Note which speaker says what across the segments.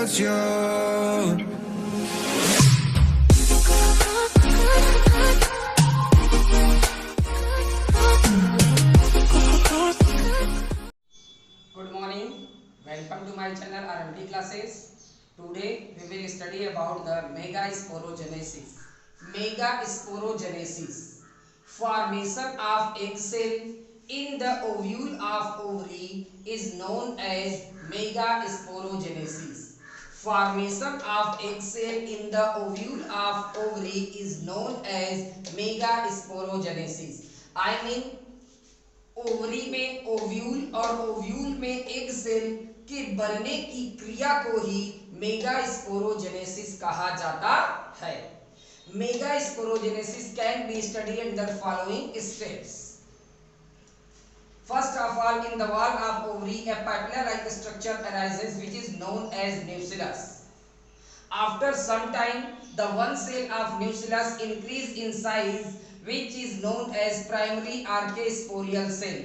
Speaker 1: without you.
Speaker 2: Good morning. Welcome to my channel RMT classes. Today we will study about the megasporogenesis. Megasporogenesis, formation of egg cell in the ovule of ovary is known as megasporogenesis. Formation of egg cell in the ovule of ovary is known as megasporogenesis. I mean ovary में ovule और ovule में egg cell के बनने की क्रिया को ही megasporogenesis कहा जाता है. Megasporogenesis can be study under following steps. First of all, in the wall of ovary, a papilla-like structure arises which is known as nucellus. After some time, the one cell of nucellus increase in size, which is known as primary archaeosporial cell.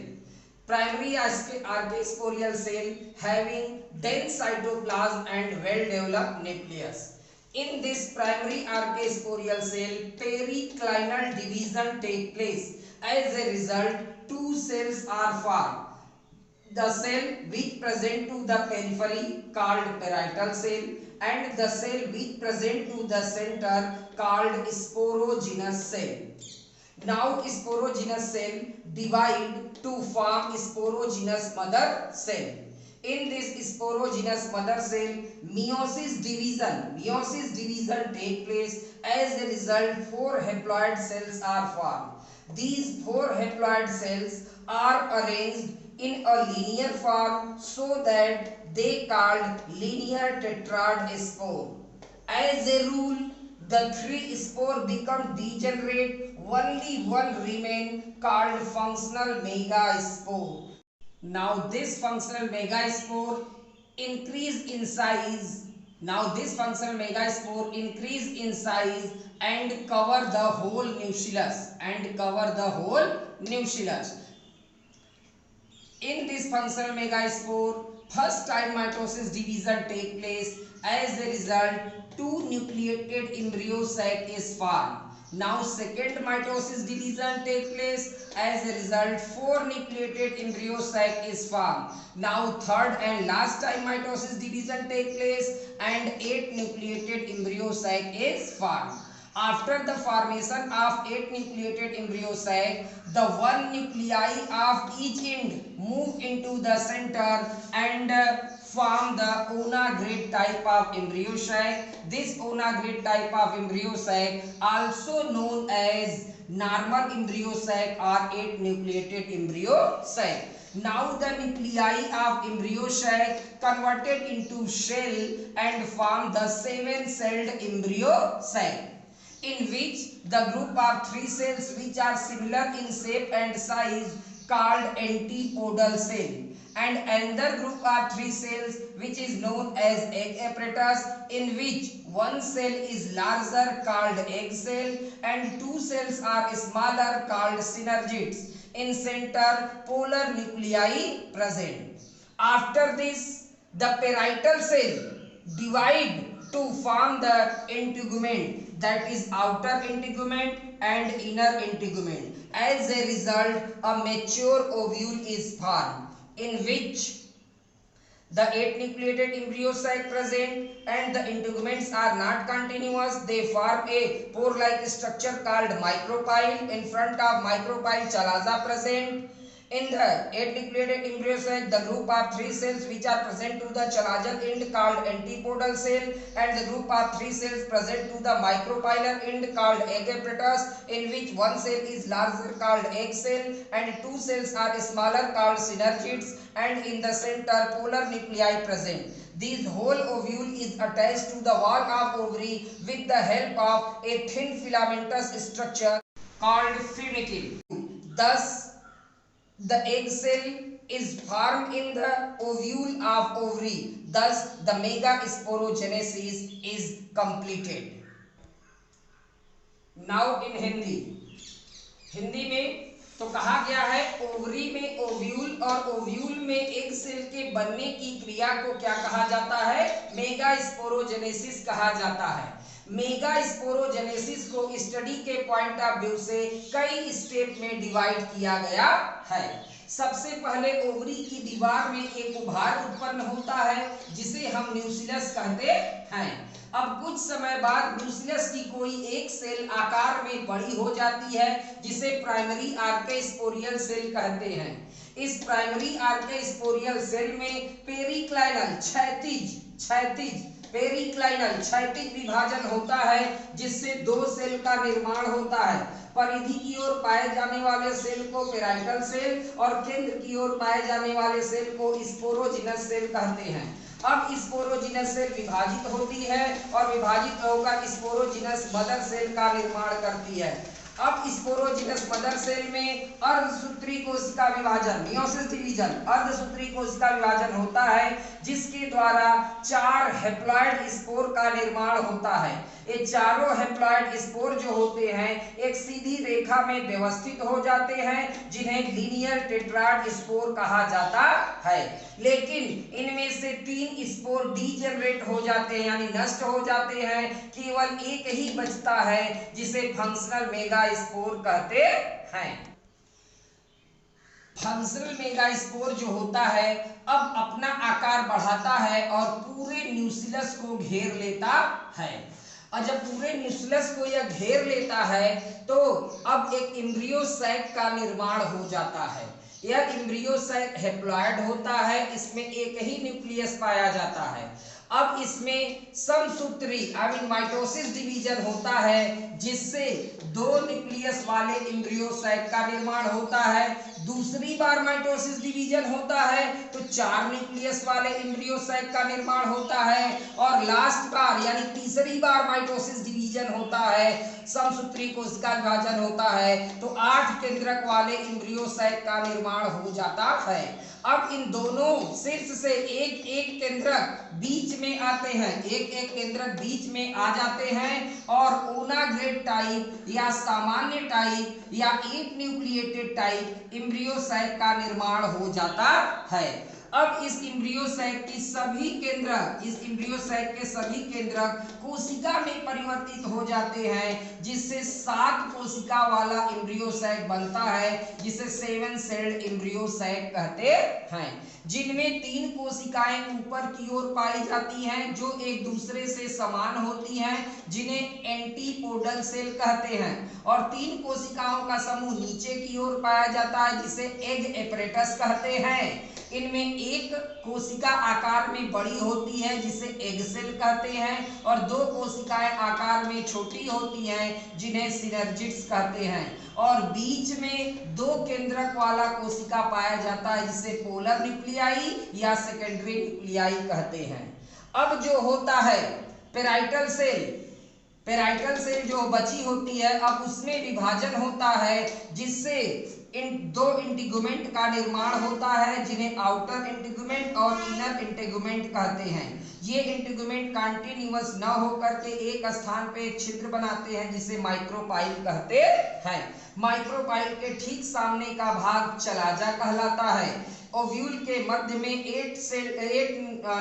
Speaker 2: Primary archaeosporial cell having dense cytoplasm and well-developed nucleus. In this primary archaeosporial cell, periclinal division take place. As a result, two cells are formed. The cell which present to the periphery called parietal cell and the cell which present to the center called sporogenous cell. Now sporogenous cell divide to form sporogenous mother cell. In this sporogenous mother cell, meiosis division take place. As a result, four haploid cells are formed. These four haploid cells are arranged in a linear form so that they called linear tetrad spore. As a rule, the three spore become degenerate, only one remain called functional megaspore. Now this functional megaspore increase in size. And cover the whole nucellus. In this functional megaspore, first time mitosis division take place. As a result, two nucleated embryo sac is formed. Now second mitosis division take place. As a result, four nucleated embryo sac is formed. Now third and last time mitosis division take place and 8 nucleated embryo sac is formed. After the formation of 8 nucleated embryo sac, the one nuclei of each end move into the center and form the onagrade type of embryo sac. This onagrade type of embryo sac, also known as normal embryo sac or 8 nucleated embryo sac. Now the nuclei of embryo sac converted into shell and form the 7-celled embryo sac, in which the group of 3 cells which are similar in shape and size called antipodal cell, and another group of 3 cells which is known as egg apparatus, in which one cell is larger called egg cell and 2 cells are smaller called synergids. In center, polar nuclei present. After this, the parietal cell divide to form the integument, that is outer integument and inner integument. As a result, a mature ovule is formed, in which the 8 nucleated embryo sac present and the integuments are not continuous. They form a pore-like structure called micropyle. In front of micropyle, chalaza present. In the 8 nucleated embryo sac, the group of 3 cells which are present to the chalazal end called antipodal cell, and the group of 3 cells present to the micropylar end called egg apparatus, in which one cell is larger called egg cell and 2 cells are smaller called synergids, and in the center polar nuclei present. This whole ovule is attached to the wall of ovary with the help of a thin filamentous structure called funicle. Thus, the egg cell is formed in the ovule of ovary. Thus, the megasporogenesis is completed. Now in Hindi में तो कहा गया है ovary में ovule और ovule में egg cell के बनने की क्रिया को क्या कहा जाता है? मेगा स्पोरोजेनेसिस कहा जाता है। मेगा स्पोरोजेनेसिस को स्टडी के पॉइंट ऑफ व्यू से कई स्टेप में डिवाइड किया गया है। सबसे पहले ओवरी की दीवार में एक उभार उत्पन्न होता है जिसे हम न्यूक्लियस कहते हैं। अब कुछ समय बाद न्यूक्लियस की कोई एक सेल आकार में बड़ी हो जाती है जिसे प्राइमरी आर्केस्पोरियल सेल कहते हैं। इस प्राइमरी आर्केस्पोरियल सेल में क्षैतिज विभाजन होता है जिससे दो सेल का निर्माण होता है। परिधि की ओर पाए जाने वाले सेल को पेराइटल सेल और केंद्र की ओर पाए जाने वाले सेल को स्पोरोजिनस सेल कहते हैं। अब स्पोरोजिनस सेल विभाजित होती है और विभाजित होकर स्पोरोजिनस मदर सेल का निर्माण करती है। अब स्पोरोजिनस मदर सेल में अर्धसूत्री कोशिका विभाजन मियोसिस डिवीजन अर्धसूत्री कोशिका विभाजन होता है जिसके द्वारा 4 हैप्लॉइड स्पोर का निर्माण होता है। ये चारों हैप्लॉइड स्पोर जो होते हैं एक सीधी रेखा में व्यवस्थित हो जाते हैं जिन्हें लीनियर टेट्राड स्पोर कहा जाता है। लेकिन इनमें से 3 स्पोर डीजेनरेट हो जाते हैं यानी नष्ट हो जाते हैं। केवल एक ही बचता है जिसे फंक्शनल मेगा स्पोर कहते हैं। फंक्शनल मेगा स्पोर जो होता है अब अपना आकार बढ़ाता है और पूरे न्यूक्लियस को घेर लेता है। और जब पूरे न्यूक्लियस को यह घेर लेता है तो अब एक एम्ब्रियो सैक का निर्माण हो जाता है। यह एम्ब्रियो सैक हैप्लॉइड होता है, इसमें एक ही न्यूक्लियस पाया जाता है। अब इसमें समसूत्री माइटोसिस डिवीजन होता है जिससे 2 न्यूक्लियस वाले एम्ब्रियो सैक का निर्माण होता है। दूसरी बार माइटोसिस डिवीजन होता है तो 4 न्यूक्लियस वाले एम्ब्रियो सैक का निर्माण होता है और लास्ट बार यानी तीसरी बार माइटोसिस डिवीजन होता है, समसूत्री कोशिका विभाजन होता है तो 8 केंद्रक वाले एम्ब्रियो सैक का निर्माण हो जाता है। अब इन दोनों शीर्ष से एक एक केंद्रक बीच में आते हैं, एक एक केंद्रक बीच में आ जाते हैं और ओनाग्रेड टाइप या सामान्य टाइप या एक न्यूक्लिएटेड टाइप एम्ब्रियो सैक का निर्माण हो जाता है। अब इस एम्ब्रियो सैक के सभी केंद्रक कोशिका में परिवर्तित हो जाते हैं जिससे 7 कोशिका वाला एम्ब्रियो सैक बनता है जिसे 7 सेल्ड एम्ब्रियो सैक कहते हैं, जिनमें 3 कोशिकाएं ऊपर की ओर पाई जाती हैं जो एक दूसरे से समान होती हैं जिन्हें एंटीपोडल सेल कहते हैं और 3 कोशिकाओं का समूह नीचे की ओर पाया जाता है जिसे एग एपरेटस कहते हैं। इनमें एक कोशिका आकार में बड़ी होती है जिसे एग सेल कहते हैं और 2 कोशिकाएं आकार में छोटी होती हैं जिन्हें सिनर्जिड्स कहते हैं और बीच में 2 केंद्रक वाला कोशिका पाया जाता है जिसे पोलर न्यूक्लियाई या सेकेंडरी न्यूक्लियाई कहते हैं। अब जो होता है पेराइटल सेल जो बची होती है अब उसमें विभाजन होता है जिससे इन 2 इंटीगुमेंट का निर्माण होता है जिन्हें आउटर इंटीगुमेंट और इनर इंटीगुमेंट कहते हैं। ये इंटीगुमेंट कंटीन्यूअस न होकर के एक स्थान पे एक छिद्र बनाते हैं जिसे माइक्रोपाइल कहते हैं। माइक्रोपाइल के ठीक सामने का भाग चलाजा कहलाता है। ओव्यूल के मध्य में 8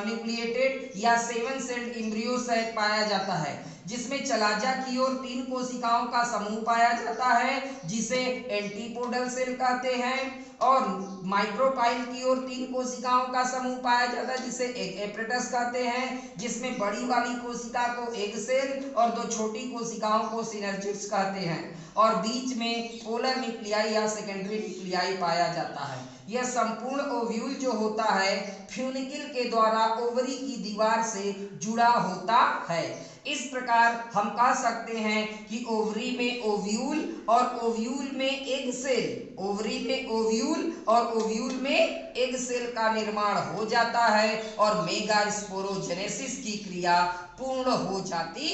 Speaker 2: न्यूक्लिएटेड या 7 सेल्ड एम्ब्रियो सैक पाया जाता है जिसमें चलाजा की ओर 3 कोशिकाओं का समूह पाया जाता है जिसे एंटीपोडल सेल कहते हैं और माइक्रोपाइल की ओर 3 कोशिकाओं का समूह पाया जाता है जिसे एग एपरेटस कहते हैं, जिसमें बड़ी वाली कोशिका को एग सेल और 2 छोटी कोशिकाओं को सिनर्जिड्स कहते हैं और बीच में पोलर न्यूक्लियाई या सेकेंडरी न्यूक्लियाई पाया जाता है। यह संपूर्ण ओव्यूल जो होता है फ्यूनिकिल के द्वारा ओवरी की दीवार से जुड़ा होता है। इस प्रकार हम कह सकते हैं कि ओवरी में ओव्यूल और ओव्यूल में एग सेल, ओवरी में ओव्यूल और ओव्यूल में एग सेल का निर्माण हो जाता है और मेगा स्पोरोजेनेसिस की क्रिया पूर्ण हो जाती